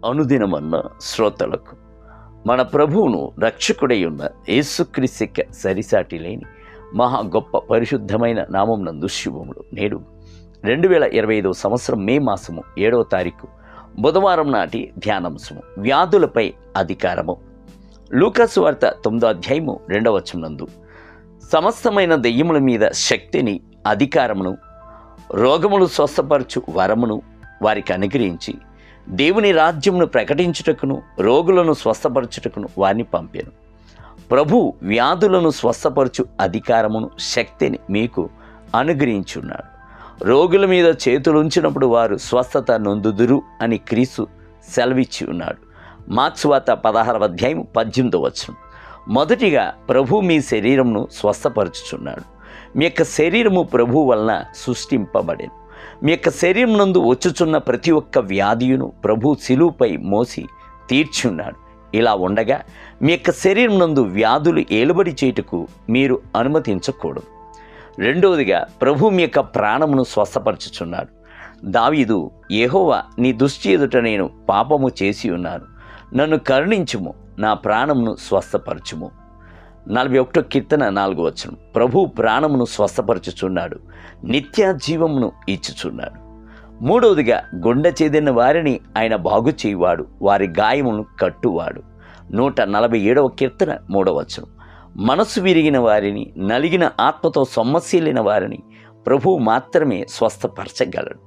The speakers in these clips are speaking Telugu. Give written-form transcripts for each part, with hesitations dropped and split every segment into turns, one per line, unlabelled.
అనుదినమన్న శ్రోతలకు మన ప్రభువును రక్షకుడై ఉన్న యేసుక్రీస్తు సరిసాటి లేని మహా గొప్ప పరిశుద్ధమైన నామం నందు శుభములు. నేడు 2025 సంవత్సరం మే మాసము 7వ తారీఖు బుధవారం నాటి ధ్యానాంశము వ్యాధులపై అధికారము. లూకాసు వార్త 9వ అధ్యాయము 2వ వచనం నందు సమస్తమైన దెయ్యముల మీద శక్తిని, అధికారమును, రోగములు స్వస్థపరచు వరమును వారికి అనుగ్రహించి దేవుని రాజ్యమును ప్రకటించుటకును రోగులను స్వస్థపరచుటకును వారిని పంపాను. ప్రభు వ్యాధులను స్వస్థపరచు అధికారమును, శక్తిని మీకు అనుగ్రహించున్నాడు. రోగుల మీద చేతులుంచినప్పుడు వారు స్వస్థత నొందుదురు అని క్రీస్తు సెలవిచ్చి ఉన్నాడు. మార్క్స్ వార్త 16వ అధ్యాయం 18వ వచనం. మొదటిగా ప్రభు మీ శరీరమును స్వస్థపరచుచున్నాడు. మీ యొక్క శరీరము ప్రభు వలన సృష్టింపబడెను. మీ యొక్క శరీరం నందు వచ్చుచున్న ప్రతి ఒక్క వ్యాధియును ప్రభు శిలువపై మోసి తీర్చున్నాడు. ఇలా ఉండగా మీ యొక్క శరీరం నందు వ్యాధులు ఏలుబడి చేయుటకు మీరు అనుమతించకూడదు. రెండవదిగా ప్రభు మీ యొక్క ప్రాణమును స్వస్థపరచుచున్నాడు. దావీదు, యెహోవా నీ దృష్టి ఎదుట నేను పాపము చేసి ఉన్నాను, నన్ను కరుణించుము, నా ప్రాణమును స్వస్థపరచుము. 41వ కీర్తన 4వ వచనం. ప్రభు ప్రాణమును స్వస్థపరచుచున్నాడు, నిత్య జీవమును ఇచ్చుచున్నాడు. మూడవదిగా గుండె చెదిరిన వారిని ఆయన బాగు చేయువాడు, వారి గాయమును కట్టువాడు. 147వ కీర్తన 3వ వచనం. మనసు విరిగిన వారిని, నలిగిన ఆత్మతో సొమ్మసిల్లిన వారిని ప్రభు మాత్రమే స్వస్థపరచగలడు.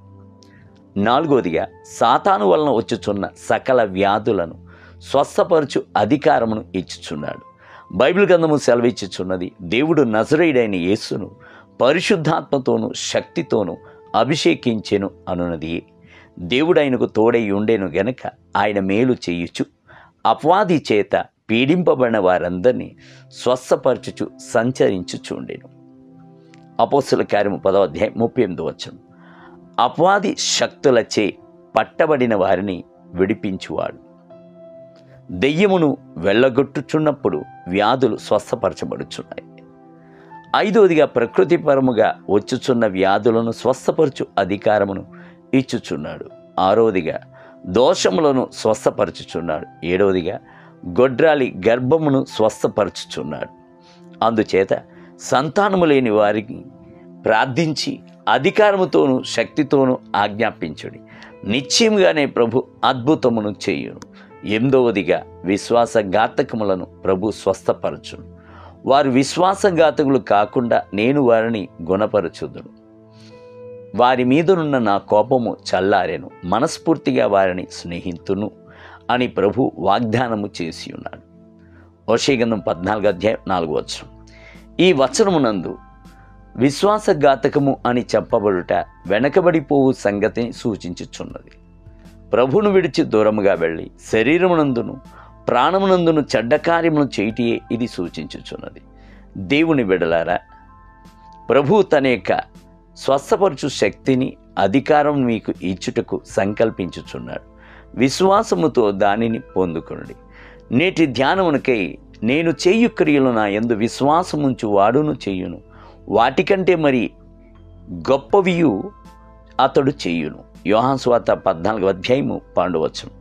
నాలుగవదిగా సాతాను వలన వచ్చుచున్న సకల వ్యాధులను స్వస్థపరచు అధికారమును ఇచ్చుచున్నాడు. బైబిల్ గ్రంథము సెలవిచ్చుచున్నది, దేవుడు నజరేయుడైన యేసును పరిశుద్ధాత్మతోనూ శక్తితోనూ అభిషేకించెను అనున్నది. దేవుడు ఆయనకు తోడై ఉండెను గనక ఆయన మేలు చేయుచు అపవాది చేత పీడింపబడిన వారందరినీ స్వస్థపరచుచు సంచరించుచుండెను. అపోస్తలుల కార్యము 10వ అధ్యాయం 38వ వచనం. అపవాది శక్తులచే పట్టబడిన వారిని విడిపించువాడు. దెయ్యమును వెళ్ళగొట్టుచున్నప్పుడు వ్యాధులు స్వస్థపరచబడుచున్నాయి. ఐదవదిగా ప్రకృతిపరముగా వచ్చుచున్న వ్యాధులను స్వస్థపరచు అధికారమును ఇచ్చుచున్నాడు. ఆరవదిగా దోషములను స్వస్థపరచుచున్నాడు. ఏడవదిగా గొడ్రాలి గర్భమును స్వస్థపరచుచున్నాడు. అందుచేత సంతానము లేని వారికి ప్రార్థించి అధికారముతోనూ శక్తితోనూ ఆజ్ఞాపించుడి, నిశ్చయముగానే ప్రభు అద్భుతమును చేయును. 8వదిగా విశ్వాసఘాతకములను ప్రభు స్వస్థపరచును. వారు విశ్వాసఘాతకులు కాకుండా నేను వారిని గుణపరచుదును. వారి మీదనున్న నా కోపము చల్లారెను, మనస్ఫూర్తిగా వారిని స్నేహితును అని ప్రభు వాగ్దానము చేసి ఉన్నాడు. హోషేయ గ్రంథం 14వ అధ్యాయం 4వ వచనం. ఈ వచనమునందు విశ్వాసఘాతకము అని చెప్పబడుట వెనకబడిపోవు సంగతిని సూచించుచున్నది. ప్రభును విడిచి దూరముగా వెళ్ళి శరీరమునందును ప్రాణమునందును చెడ్డ కార్యమును చేయుటయే ఇది సూచించుచున్నది. దేవుని బిడ్డలారా, ప్రభు తన యొక్క స్వస్థపరచు శక్తిని, అధికారం మీకు ఇచ్చుటకు సంకల్పించుచున్నాడు. విశ్వాసముతో దానిని పొందుకొనుడి. నేటి ధ్యానమునకై నేను చేయు క్రియలు నా యందు విశ్వాసముంచు వాడును చేయును, వాటికంటే మరి గొప్పవియు అతడు చేయును. యోహాను సువార్త 14వ అధ్యాయము 12వ వచనం.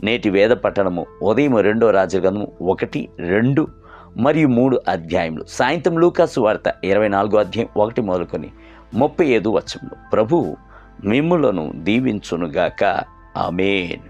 నేటి వేద పట్టణము ఉదయం 2వ రాజుల గ్రంథము 1, 2 మరియు 3 అధ్యాయములు. సాయంత్రం లూకాసు వార్త 24వ అధ్యాయం 1 మొదలుకొని 35 వచనములు. ప్రభువు మిమ్ములను దీవించునుగాక. ఆమేన్.